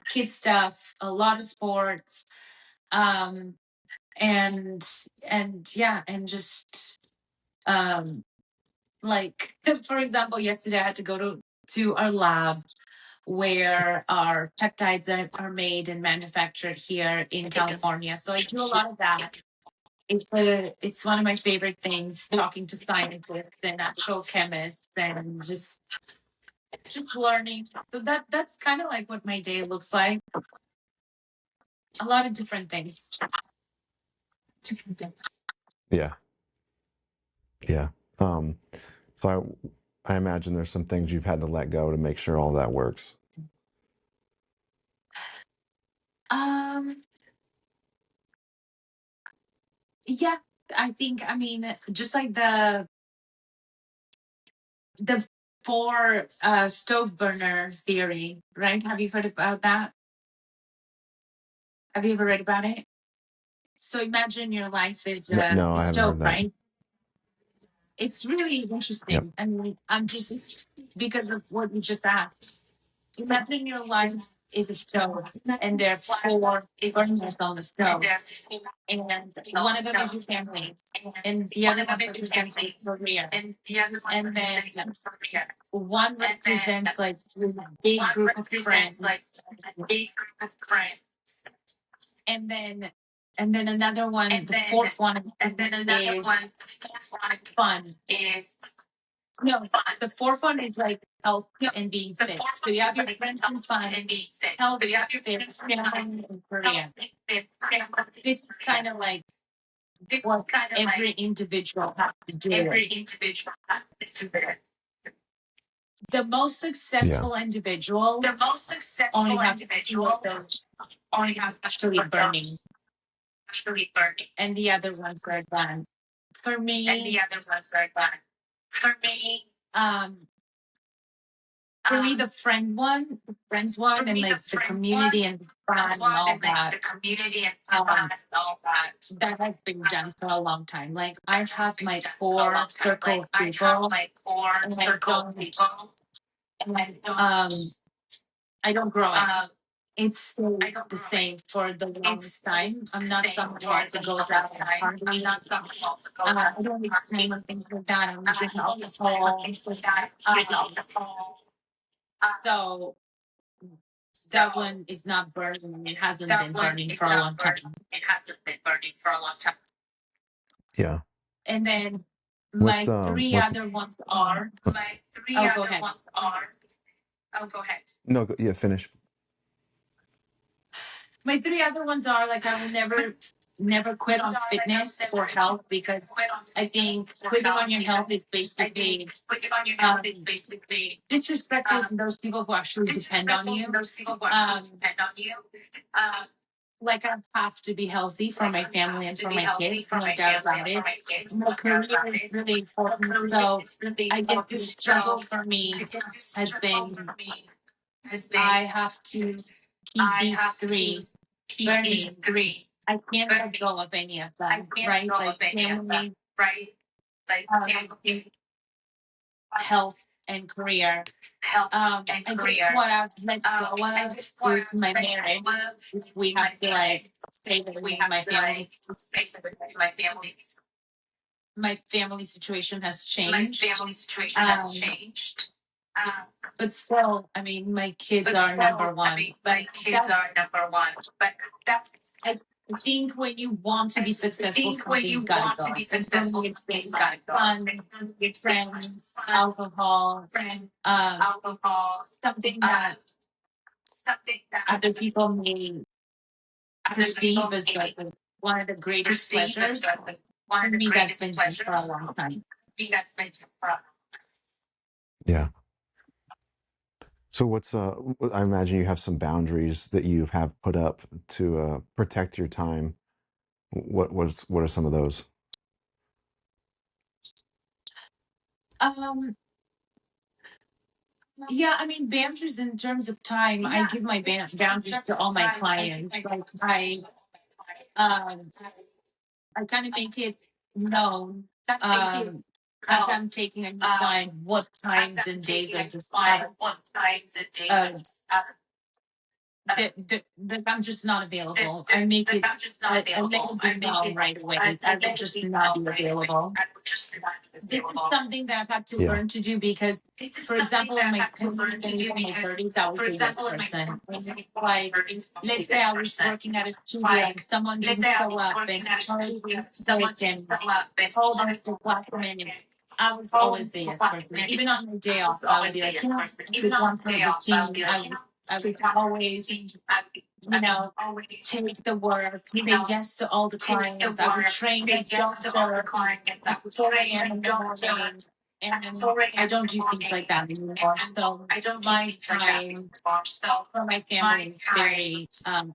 kid stuff, a lot of sports. Um, and yeah, and just like for example, yesterday I had to go to our lab where our peptides are made and manufactured here in California. So I do a lot of that. It's one of my favorite things, talking to scientists and natural chemists and just learning. So that's kind of like what my day looks like. A lot of different things. Yeah. Yeah. So I imagine there's some things you've had to let go to make sure all that works. Yeah, I mean, just like the four stove burner theory, right? Have you heard about that? Have you ever read about it? So imagine your life is No, a I haven't stove, heard that. right? It's really Yep. interesting. I mean, I'm just, because of what you just asked. Imagine your life is a stove, and there are four burners on the stove, and one of them is your family, and the other one represents your career, and then one represents like this big group of friends, and then another one, the fourth one is fun. No, the fourth one is like health and being fit. So you have your friends and fun, health, fit, family, and career. This is kind of like what every individual has to do. The most Yeah. successful individuals only have two of those actually burning, and the other ones are done. For me, um, the friends one, and like the community and fun and all that, that has been done for a long time. Like I have my core circle of people, and I don't grow it. It's stayed the same for the longest time. I'm not someone who also goes out and parties. I don't extend and things like that. I'm just alcohol. So that one is not burning. It hasn't been burning for a long time. Yeah. And then What's my three other ones are. Oh, go ahead. No, yeah, finish. My three other ones are like I will never quit on fitness or health, because I think quitting on your health is basically disrespectful to those people who actually depend on you. Like I have to be healthy for my family and for my kids, no doubt about it. My career is really important. So I guess the struggle for me has been I have to keep these three burning. I can't let go of any of them, right? Like family, health, and career. I just want to let go of is my marriage. We have to like stay with my family. my family situation has My changed. family situation has Um, changed. But still, I mean, my kids But are still, number I one. mean, But my kids are number one. But that's, I think when you want to be I successful, think when something's you got to want go. to be And for successful, me, it's something's things got to like go. fun, It's friends, fun, alcohol, friends, um, alcohol, something that something that other people may other perceive people as may like one of the greatest perceive as pleasures. one For of the me, that's greatest been gym for a pleasures. long time. Me, that's been for Yeah. So I imagine you have some boundaries that you have put up to protect your time. What are some of those? Um, yeah, I mean, boundaries in terms of time, I give my boundaries to all my clients. Like um, I kind of make it known as I'm taking a new client, what times and days are just what times and days uh, that I'm just not available. I make it I'm just not I available. let them know right away. I will just not be available. I would just not be This is available. something that I've had to Yeah. learn to do because, This is for example, in something that I my had to learn to do in my because, 30s, I was for a yes example, in my person. like, Let's say I was working at a studio and someone didn't show up and already someone sick and just show up and told us to block them in. I was always the yes person. Even on my day off, I would be like, even to on one the day for the off, I would team, be like, I would always, take the work, say yes to all the clients. I would train the doctor, I would train in the morning, and I don't do things like that anymore. So I don't do my things like that time anymore. So for my family is very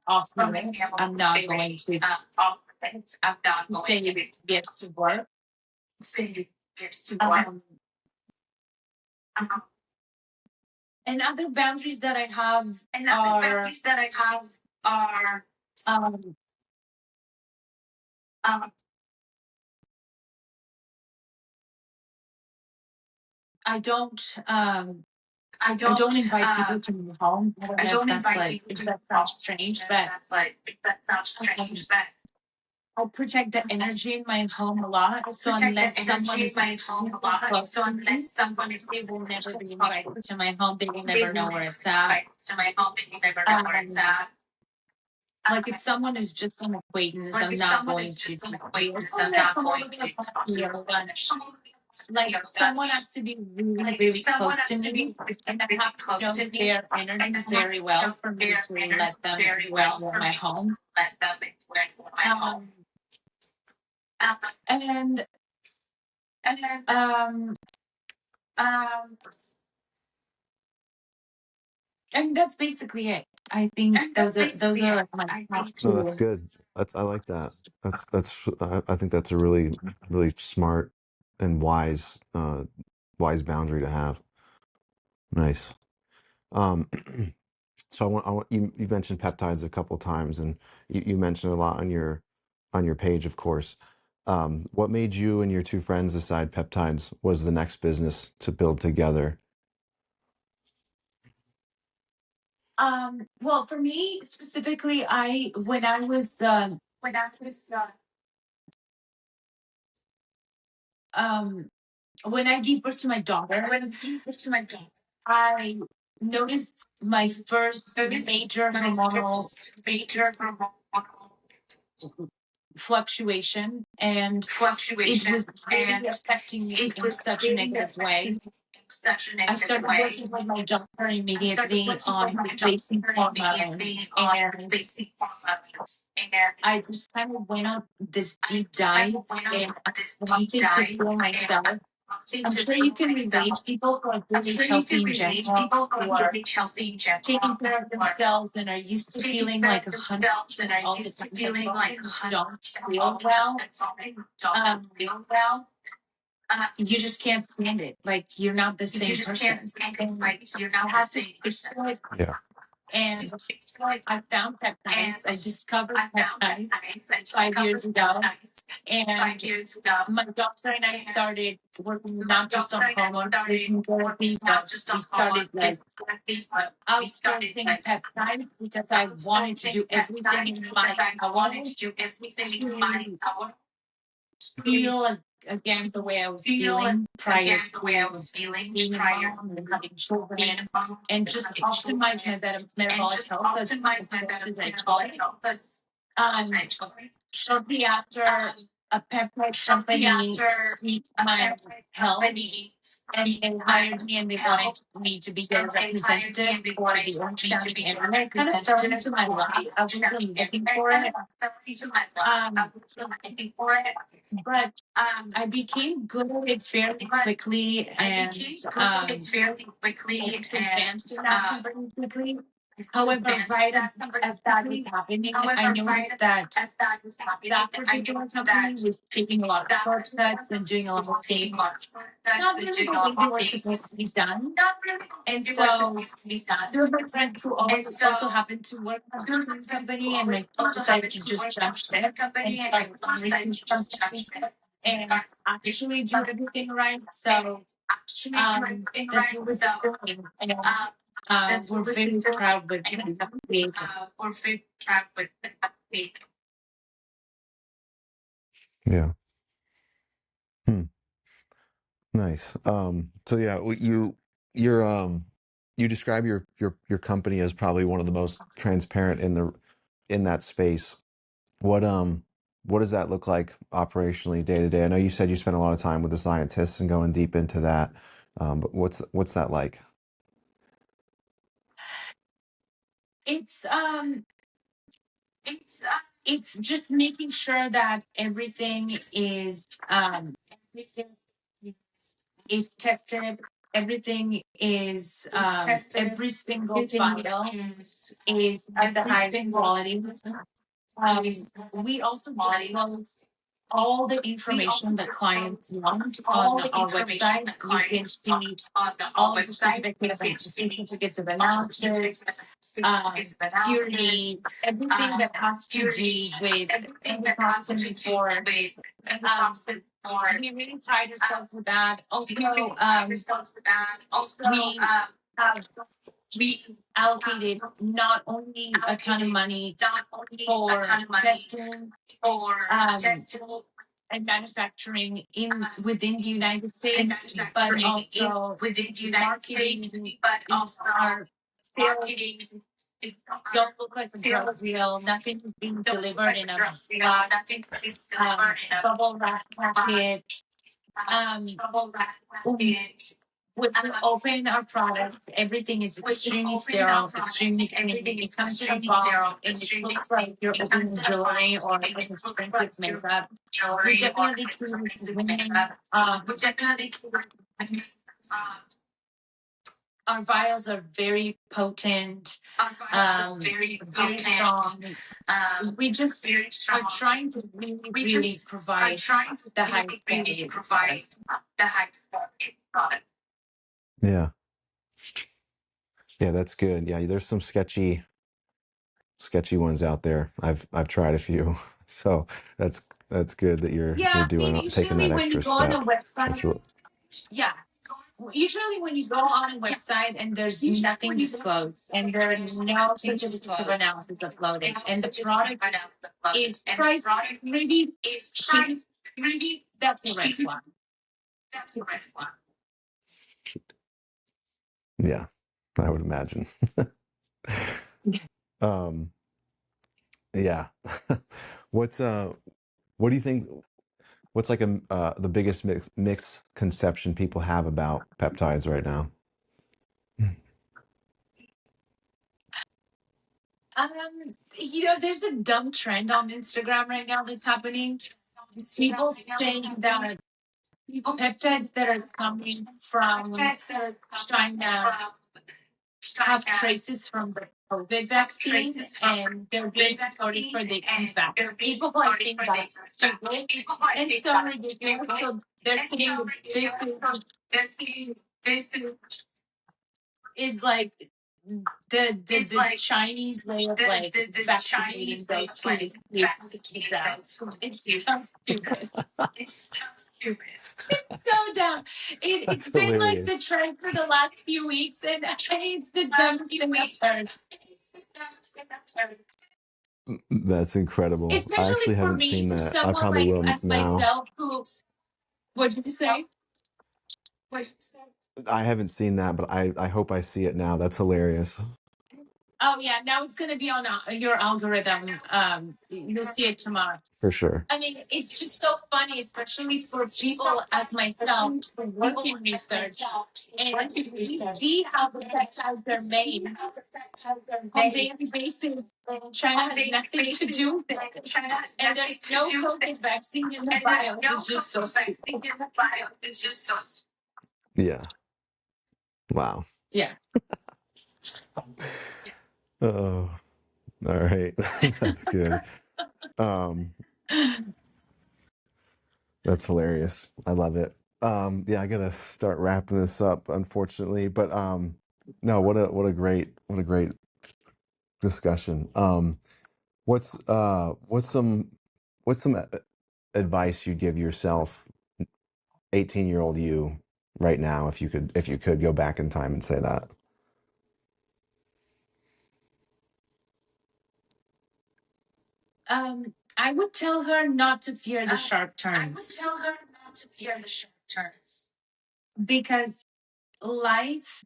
off for my limits. family, I'm it's not very, going to off limits. I'm not going say to yes to work. say yes to work. And other boundaries that I have And the boundaries that I have are um, um, I don't I I don't don't invite people to my home. I don't I know don't if that's invite like people if to that my sounds strange, but that's like that sounds strange, but I protect the energy in my home a lot. So protect unless the someone energy in is my home a lot. close So to me, unless someone is they will never be close invited to my home. They will they never will know never where be it's at. invited to my home. They will never know where it's at. Like if someone is just an acquaintance, Like I'm if not someone going is to just an talk to you. acquaintance, Oh, I'm let's not come over going to to the talk coffee to or lunch. you. Like someone has to be really, Like really someone close to has to me, be and I really have to close know to me their and energy I have very to well know for me their to energy let them very dwell well in for my me to home. let them into my home. Um, and And then um, and that's basically it. I think and that's those basically are it. like my I top think No, that's two. good. I like that. I think that's a really smart and wise boundary to have. Nice. Um, so you mentioned peptides a couple times, and you mentioned a lot on your page, of course. What made you and your two friends decide peptides was the next business to build together? Well, for me specifically, I when I was um when I gave birth to my daughter, I noticed my first major hormonal fluctuation, and it was really affecting me it in was such a really negative way. affecting me in such a I negative started way. working with my doctor I started immediately working with on my replacing doctor hormones, immediately on and replacing hormones, and I just kind of went on this I deep just kind dive of went and on I this deep wanted to dive feel and myself. I wanted I'm to sure you feel can relate myself. people who are I'm really sure you healthy can in relate general, people who who are are really healthy in taking general, care of who are themselves and are used to taking feeling care like of 100% themselves and are all the used to time. feeling like Don't 100% feel all the time. well. That's all they don't Um, feel well. you just can't stand it. Like you're not the You same just can't person. stand it. Like you're I not the had to same fix person. it. Yeah. And It's like I found and peptides. I discovered I found peptides peptides. I 5 years discovered ago. peptides And 5 years ago. my doctor and I And started working my not just on doctor and I hormone started replacement therapy, not but just we on hormone started like therapy, but we started outsourcing like peptides because I wanted to do outsourcing everything peptides in because my I power wanted to do everything in my to power to feel again the way I was feel feeling prior again the way I to was feeling being a prior mom and to having being children, a mom and and just having optimize my children, and metabolic just health as optimize my as I metabolic could. health as Um, I could. Shortly after, a peptide Shortly company after, seeked a my peptide help, company and they hired me, and they help, wanted me to be their and they hired me, representative and they for wanted the Orange me to County be their area. Kind of fell representative into my for lap. the I Orange wasn't County looking area. for Kind it. of fell into my lap. I wasn't looking for it. But Um, I became good at it fairly but quickly, I and became good at it fairly quickly, I was and advanced in that very quickly. so However, advanced right that as that was quickly. happening, I However, noticed right that as that was happening, that I particular noticed company that was taking a lot of that shortcuts and doing a lot was of taking a lot of things shortcuts not and really doing the a lot way they of were supposed to things be done. not really And it was so, supposed to be done. Silver Thread who And also so, happened to work for the same company, and my spouse also decided happened to to just work jump for the ship and company, and my start spouse decided racing to just jump company ship and and start actually do everything right. So, actually do everything that's right. what we're So, doing. And that's we're what we're very doing. proud with And what we created. we're very proud with the Yeah. Hmm. Nice. So yeah, you're you describe your company as probably one of the most transparent in that space. What does that look like operationally day to day? I know you said you spent a lot of time with the scientists and going deep into that. But what's that like? It's it's uh, it's just making sure that everything is tested. Everything is tested. every single Everything file is is at the every highest single quality. is We also quality. disclose all the We also information that clients disclose want all on the our information website. that You can clients see on our all of the website. You certificates of all the analysis, certificates of analysis, purity, everything that has to do purity, with everything that has to endotoxin do report. with endotoxin report. We really pride ourselves with that. Also, We really pride ourselves with that. Also, we have we allocated not only a ton of money not only for a ton of money testing for testing and manufacturing within the United and States, but manufacturing also within the United States, marketing. but also Our marketing. sales don't look like a drug reel. Nothing is being delivered in a black Nothing is delivered in a bubble wrap packet. bubble wrap packet. When we open our products, everything is extremely sterile, extremely clean. It comes in a box, and it looks like you're opening jewelry or like expensive makeup. We definitely keep women. Our vials are very potent, very strong. We just are trying to really provide the highest quality product. Yeah. Yeah, that's good. Yeah, there's some sketchy ones out there. I've tried a few. So that's good that you're doing taking that extra step. That's really Yeah. Usually when you go on a website and there's nothing disclosed and there is no certificate of analysis uploaded and the product is priced maybe cheap, that's a red flag. Yeah, I would imagine. um yeah. What's what do you think what's like the biggest misconception people have about peptides right now? There's a dumb trend on Instagram right now that's happening. People saying that peptides that are coming from China have traces from the COVID vaccine and they're being voted for the vaccine. People I think that's stupid and so ridiculous. So they're saying this is like the Chinese way of like vaccinating those who need that. It's so stupid. It's so stupid. It's so dumb. It's been like the trend for the last few weeks, and it's the dumbest thing I've heard. That's incredible. I Especially actually for haven't me, seen for that. I someone probably like will as now. myself who What did you say? I haven't seen that, but I hope I see it now. That's hilarious. Oh yeah, now it's gonna be on your algorithm. You'll see it tomorrow. For sure. I mean, it's just so funny, especially for people as myself who work in research, and we see how the peptides are made on a daily basis. China has nothing to do with it, and there's no COVID vaccine in the bio. It's just so stupid. Yeah. Wow. Yeah. Oh, all right. That's good. That's hilarious. I love it. Yeah, I gotta start wrapping this up, unfortunately. But no, what a great discussion. What's some advice you'd give yourself, 18-year-old you, right now, if you could go back in time and say that? I would tell her not to fear the sharp turns because life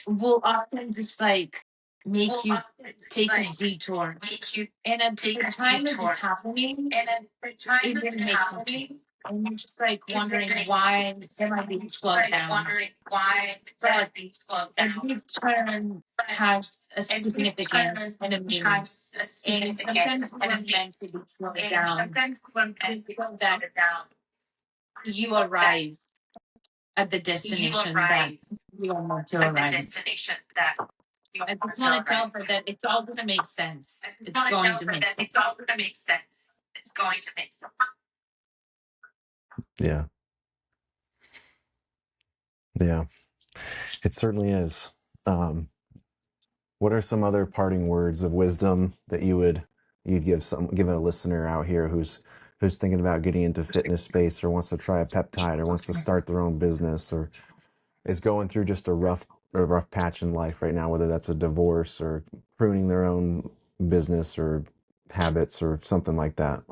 will often just like make you take a detour. And at the time as it's happening, it didn't make sense. And you're just like wondering why am I being slowed down? But every turn has a significance and a meaning. And sometimes we're meant to be slowed down so that you arrive at the destination that you are meant to arrive. I just want to tell her that it's all going to make sense. It's going to make sense. Yeah. Yeah. It certainly is. What are some other parting words of wisdom that you'd give a listener out here who's thinking about getting into fitness space, or wants to try a peptide, or wants to start their own business, or is going through just a rough patch in life right now, whether that's a divorce or pruning their own business or habits or something like that?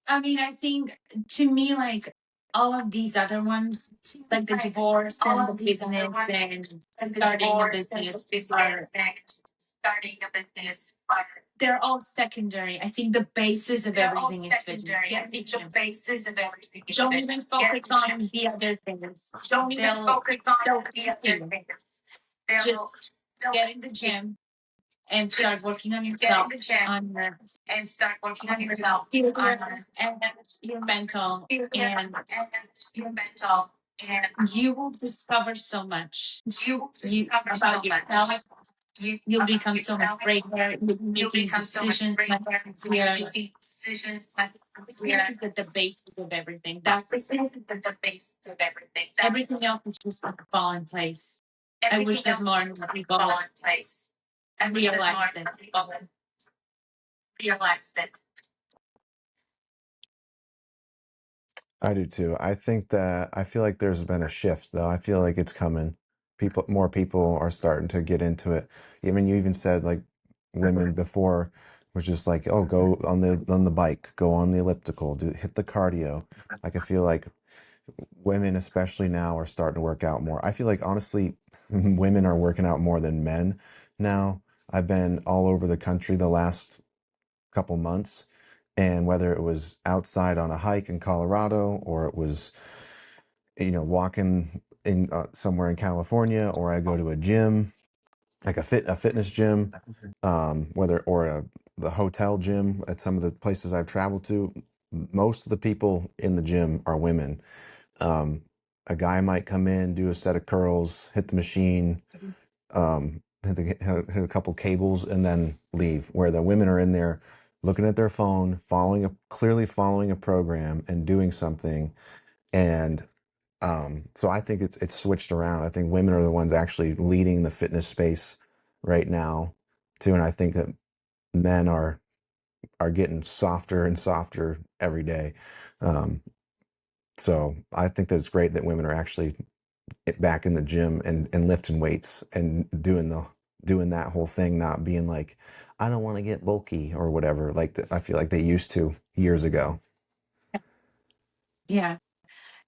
I mean, I think to me, like all of these other ones, like the divorce and the business and starting a business, they're all secondary. I think the basis of everything is fitness. Don't even focus on the other things. Just get in the gym and start working on yourself, on your spirit and your mental, and you will discover so much about yourself. You'll become so much greater. You'll be making decisions much clearer. This is at the basis of everything. Everything else is just going to fall in place. I wish that more and more people realize this. I do too. I feel like there's been a shift, though. I feel like it's coming. More people are starting to get into it. Even you even said, like, women before were just like, oh, go on the bike, go on the elliptical, hit the cardio. Like, I feel like women, especially now, are starting to work out more. I feel like, honestly, women are working out more than men now. I've been all over the country the last couple months, and whether it was outside on a hike in Colorado, or it was, walking in somewhere in California, or I go to a gym, like a fitness gym, the hotel gym at some of the places I've traveled to, most of the people in the gym are women. A guy might come in, do a set of curls, hit the machine, hit a couple cables, and then leave. Where the women are in there looking at their phone, clearly following a program and doing something. And so I think it's switched around. I think women are the ones actually leading the fitness space right now too. And I think that men are getting softer and softer every day. So I think that it's great that women are actually back in the gym and lifting weights and doing that whole thing, not being like, I don't want to get bulky or whatever, like I feel like they used to years ago. Yeah.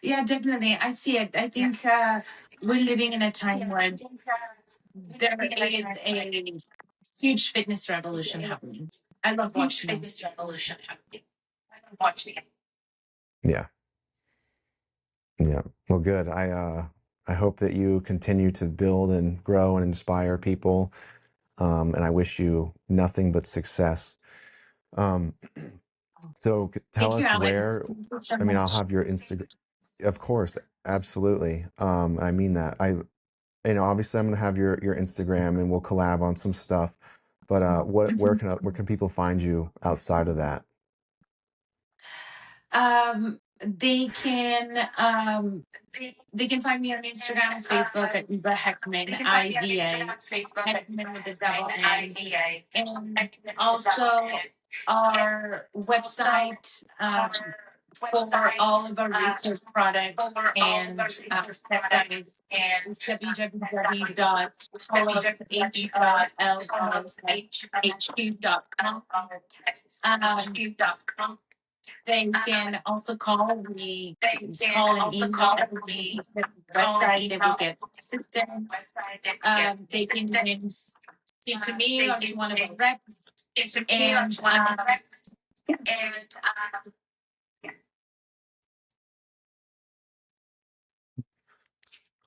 Yeah, definitely. I see it. I think we're living in a time where there is a huge fitness revolution happening. I love watching it. Yeah. Yeah. Well, good. I hope that you continue to build and grow and inspire people. And I wish you nothing but success. Um, so tell Thank you, us Alex. where, Thank you so I mean, I'll much. have your Instagram. Of course, absolutely. I mean that. Obviously I'm going to have your Instagram and we'll collab on some stuff. But where can people find you outside of that? They can find me on Instagram and Facebook at Iva Heckmann, IVA, Heckmann with a double N, and also our website for all of our research products and peptides is www.holloshq.com. They can also call. We call and email everyone who's at the website. They will get assistance. They can even speak to me or to one of our reps. And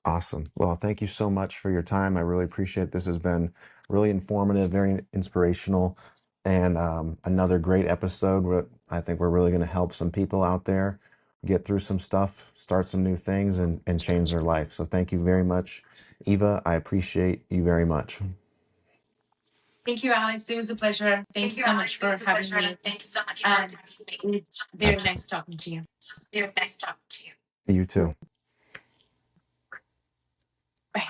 Awesome. Well, thank you so much for your time. I really appreciate it. This has been really informative, very inspirational, and another great episode where I think we're really going to help some people out there get through some stuff, start some new things, and change their life. So thank you very much, Eva. I appreciate you very much. thank you, Alex. It was a pleasure. Thank you so much for having me. It's very nice talking to you. You too. Bye.